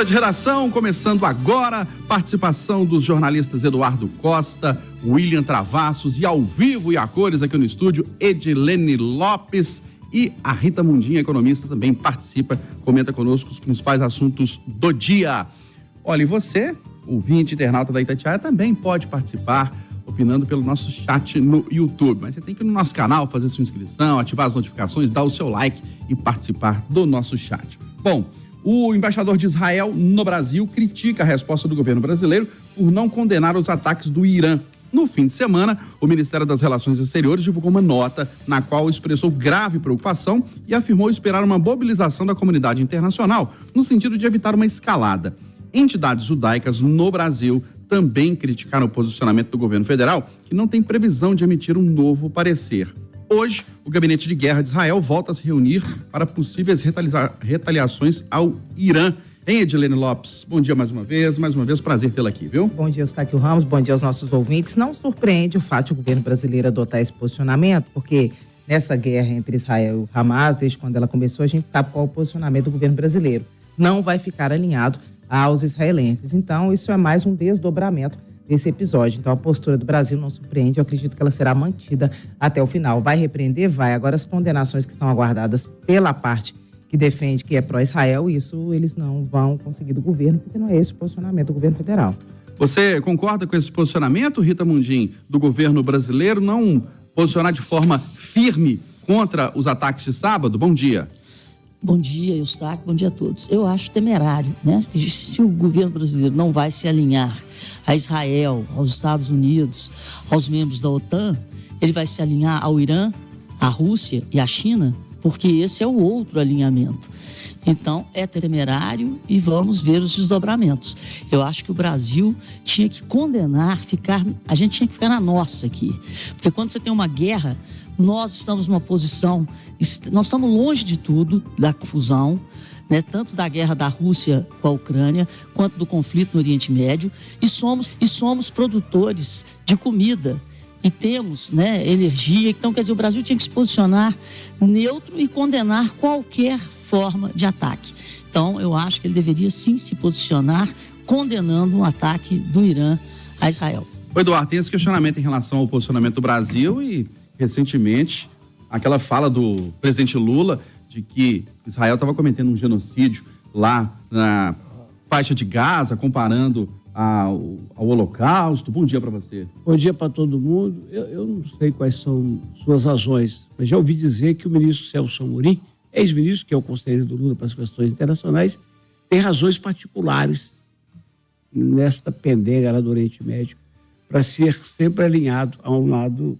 De redação, começando agora, participação dos jornalistas Eduardo Costa, William Travassos e ao vivo e a cores aqui no estúdio, Edilene Lopes e a Rita Mundinha, economista, também participa, comenta conosco os principais assuntos do dia. Olha, e você, ouvinte, internauta da Itatiaia, também pode participar opinando pelo nosso chat no YouTube, mas você tem que ir no nosso canal, fazer sua inscrição, ativar as notificações, dar o seu like e participar do nosso chat. Bom, o embaixador de Israel no Brasil critica a resposta do governo brasileiro por não condenar os ataques do Irã. No fim de semana, o Ministério das Relações Exteriores divulgou uma nota na qual expressou grave preocupação e afirmou esperar uma mobilização da comunidade internacional no sentido de evitar uma escalada. Entidades judaicas no Brasil também criticaram o posicionamento do governo federal, que não tem previsão de emitir um novo parecer. Hoje, o Gabinete de Guerra de Israel volta a se reunir para possíveis retaliações ao Irã. Hein, Edilene Lopes? Bom dia mais uma vez, prazer tê-la aqui, viu? Bom dia, Eustáquio Ramos, bom dia aos nossos ouvintes. Não surpreende o fato de o governo brasileiro adotar esse posicionamento, porque nessa guerra entre Israel e Hamas, desde quando ela começou, a gente sabe qual é o posicionamento do governo brasileiro. Não vai ficar alinhado aos israelenses. Então, isso é mais um desdobramento desse episódio. Então, a postura do Brasil não surpreende, eu acredito que ela será mantida até o final. Vai repreender? Vai. Agora, as condenações que são aguardadas pela parte que defende que é pró-Israel, isso eles não vão conseguir do governo, porque não é esse o posicionamento do governo federal. Você concorda com esse posicionamento, Rita Mundim, do governo brasileiro não posicionar de forma firme contra os ataques de sábado? Bom dia. Bom dia, Eustáquio, bom dia a todos. Eu acho temerário, né? Se o governo brasileiro não vai se alinhar a Israel, aos Estados Unidos, aos membros da OTAN, ele vai se alinhar ao Irã, à Rússia e à China, porque esse é o outro alinhamento. Então, é temerário e vamos ver os desdobramentos. Eu acho que o Brasil tinha que condenar, a gente tinha que ficar na nossa aqui. Porque quando você tem uma guerra, nós estamos numa posição, nós estamos longe de tudo, da confusão, né, tanto da guerra da Rússia com a Ucrânia, quanto do conflito no Oriente Médio, e somos produtores de comida. E temos, né, energia. Então, quer dizer, o Brasil tinha que se posicionar neutro e condenar qualquer forma de ataque. Então, eu acho que ele deveria sim se posicionar condenando um ataque do Irã a Israel. Eduardo, tem esse questionamento em relação ao posicionamento do Brasil e, recentemente, aquela fala do presidente Lula de que Israel estava cometendo um genocídio lá na faixa de Gaza, comparando ao Holocausto. Bom dia para você. Bom dia para todo mundo. Eu não sei quais são suas razões, mas já ouvi dizer que o ministro Celso Amorim, ex-ministro, que é o conselheiro do Lula para as questões internacionais, tem razões particulares nesta pendenga lá do Oriente Médio para ser sempre alinhado a um lado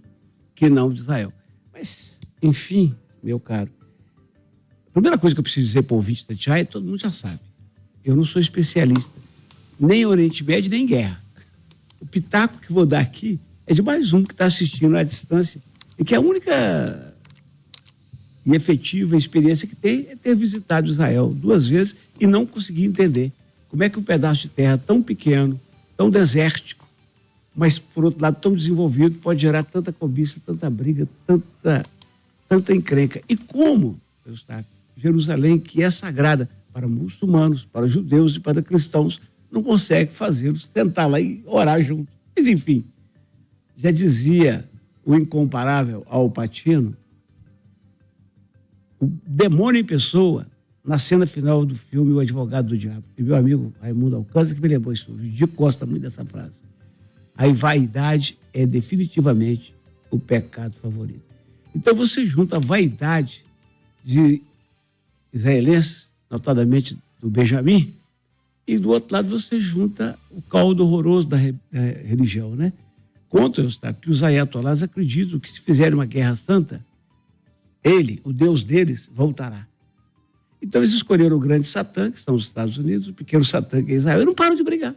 que não de Israel. Mas, enfim, meu caro, a primeira coisa que eu preciso dizer para o ouvinte da Itatiaia, todo mundo já sabe. Eu não sou especialista nem em Oriente Médio, nem em guerra. O pitaco que vou dar aqui é de mais um que está assistindo à distância e que a única e efetiva experiência que tem é ter visitado Israel 2 vezes e não conseguir entender como é que um pedaço de terra tão pequeno, tão desértico, mas, por outro lado, tão desenvolvido, pode gerar tanta cobiça, tanta briga, tanta encrenca. E como, Eustáquio, Jerusalém, que é sagrada para muçulmanos, para judeus e para cristãos, não consegue fazê-los sentar lá e orar junto. Mas, enfim, já dizia o incomparável Al Pacino, o demônio em pessoa, na cena final do filme O Advogado do Diabo. E meu amigo Raimundo Alcântara que me lembrou isso. O Dico gosta muito dessa frase. A vaidade é definitivamente o pecado favorito. Então você junta a vaidade de israelenses, notadamente do Benjamim, e do outro lado você junta o caldo horroroso da religião, né? Conta, Eustáquio, que os ayatolás acreditam que se fizerem uma guerra santa, ele, o Deus deles, voltará. Então eles escolheram o grande Satã, que são os Estados Unidos, o pequeno Satã, que é Israel, e não param de brigar.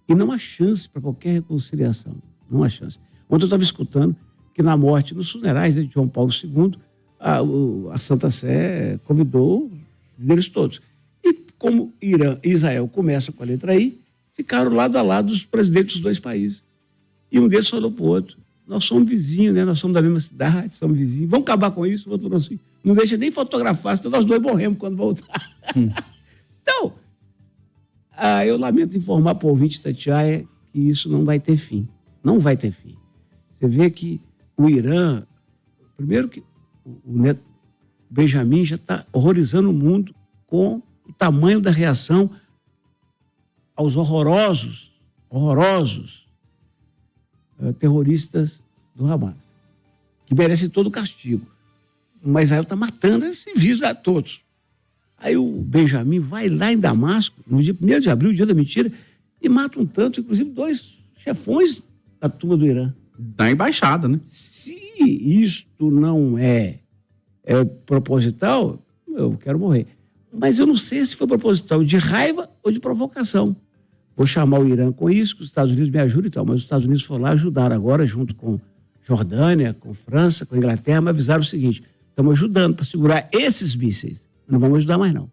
E não há chance para qualquer reconciliação. Não há chance. Ontem eu estava escutando que na morte, nos funerais de João Paulo II, a Santa Sé convidou eles todos. E como Irã e Israel começam com a letra I, ficaram lado a lado os presidentes dos 2 países. E um deles falou para o outro, nós somos vizinhos, né? Nós somos da mesma cidade, somos vizinhos. Vamos acabar com isso? O outro falou assim, não deixa nem fotografar, senão nós 2 morremos quando voltar. Eu lamento informar para o ouvinte Itatiaia que isso não vai ter fim. Não vai ter fim. Você vê que o Irã, primeiro que o Neto Benjamin já está horrorizando o mundo com o tamanho da reação aos horrorosos terroristas do Hamas, que merecem todo o castigo. Mas Israel está matando os civis a todos. Aí o Benjamin vai lá em Damasco, no dia 1º de abril, dia da mentira, e mata um tanto, inclusive 2 chefões da turma do Irã. Da embaixada, né? Se isto não é proposital, eu quero morrer. Mas eu não sei se foi proposital de raiva ou de provocação. Vou chamar o Irã com isso, que os Estados Unidos me ajudam e tal, mas os Estados Unidos foram lá ajudar agora, junto com Jordânia, com França, com Inglaterra, me avisaram o seguinte: estamos ajudando para segurar esses mísseis. Não vamos ajudar mais, não.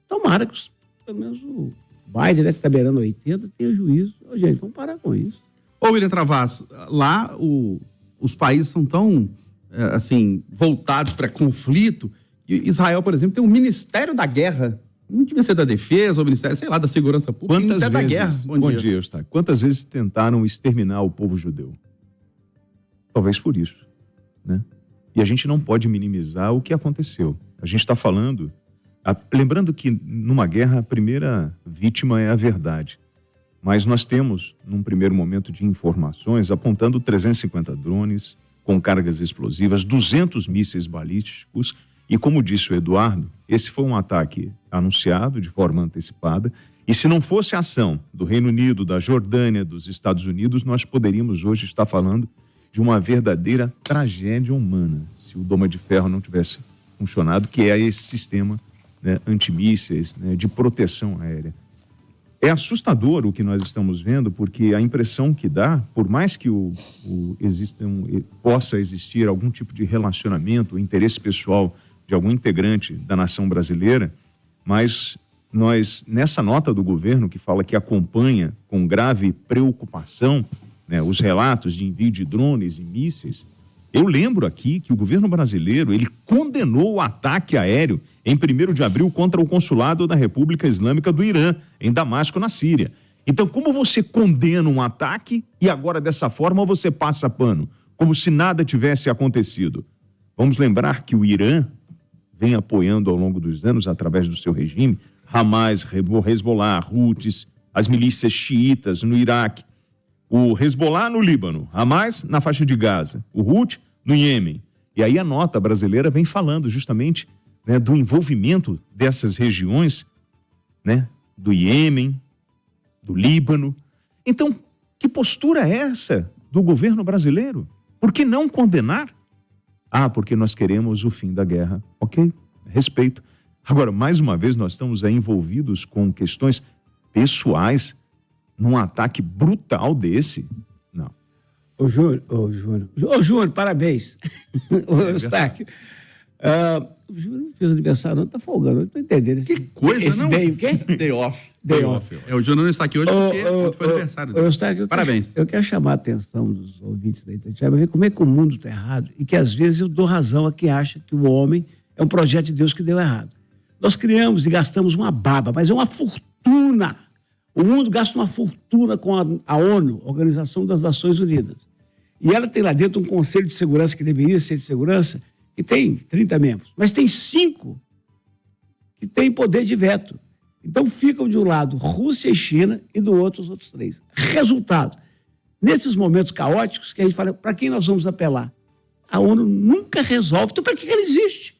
Tomara que, pelo menos, o Biden, né, que está beirando 80, tenha juízo. Gente, vamos parar com isso. Ô, William Travassos, lá os países são tão, assim, voltados para conflito. E Israel, por exemplo, tem um Ministério da Guerra. Não devia ser da Defesa ou Ministério, sei lá, da Segurança Pública. Quantas vezes, da Guerra. Bom dia, Eustáquio. Quantas vezes tentaram exterminar o povo judeu? Talvez por isso, né? E a gente não pode minimizar o que aconteceu. A gente está falando, lembrando que numa guerra a primeira vítima é a verdade. Mas nós temos, num primeiro momento de informações, apontando 350 drones com cargas explosivas, 200 mísseis balísticos. E como disse o Eduardo, esse foi um ataque anunciado de forma antecipada. E se não fosse a ação do Reino Unido, da Jordânia, dos Estados Unidos, nós poderíamos hoje estar falando de uma verdadeira tragédia humana, se o Doma de Ferro não tivesse funcionado, que é esse sistema, né, antimísseis, né, de proteção aérea. É assustador o que nós estamos vendo, porque a impressão que dá, por mais que possa existir algum tipo de relacionamento, interesse pessoal de algum integrante da nação brasileira, mas nós, nessa nota do governo que fala que acompanha com grave preocupação, né, os relatos de envio de drones e mísseis, eu lembro aqui que o governo brasileiro, ele condenou o ataque aéreo em 1º de abril contra o consulado da República Islâmica do Irã, em Damasco, na Síria. Então, como você condena um ataque e agora dessa forma você passa pano, como se nada tivesse acontecido? Vamos lembrar que o Irã vem apoiando ao longo dos anos, através do seu regime, Hamas, Hezbollah, Houthis, as milícias xiitas no Iraque, o Hezbollah no Líbano, Hamas na faixa de Gaza, o Houthi no Iêmen. E aí a nota brasileira vem falando justamente, né, do envolvimento dessas regiões, né, do Iêmen, do Líbano. Então, que postura é essa do governo brasileiro? Por que não condenar? Porque nós queremos o fim da guerra. Ok, respeito. Agora, mais uma vez, nós estamos aí envolvidos com questões pessoais num ataque brutal desse? Não. Ô, Júnior, parabéns. Ô, Eustáquio. O Júnior não fez aniversário, não, tá folgando, não tô entendendo. Que coisa, esse não? Day, o quê? Day off. Day off. O Júnior não está aqui hoje porque foi aniversário dele. Eustáquio, parabéns. Eu quero chamar a atenção dos ouvintes da Itatiaia para ver como é que o mundo está errado e que às vezes eu dou razão a quem acha que o homem é um projeto de Deus que deu errado. Nós criamos e gastamos uma baba, mas é uma fortuna. O mundo gasta uma fortuna com a ONU, Organização das Nações Unidas. E ela tem lá dentro um conselho de segurança que deveria ser de segurança, que tem 30 membros, mas tem 5 que têm poder de veto. Então ficam de um lado Rússia e China e do outro os outros 3. Resultado, nesses momentos caóticos que a gente fala, para quem nós vamos apelar? A ONU nunca resolve. Então para que ela existe?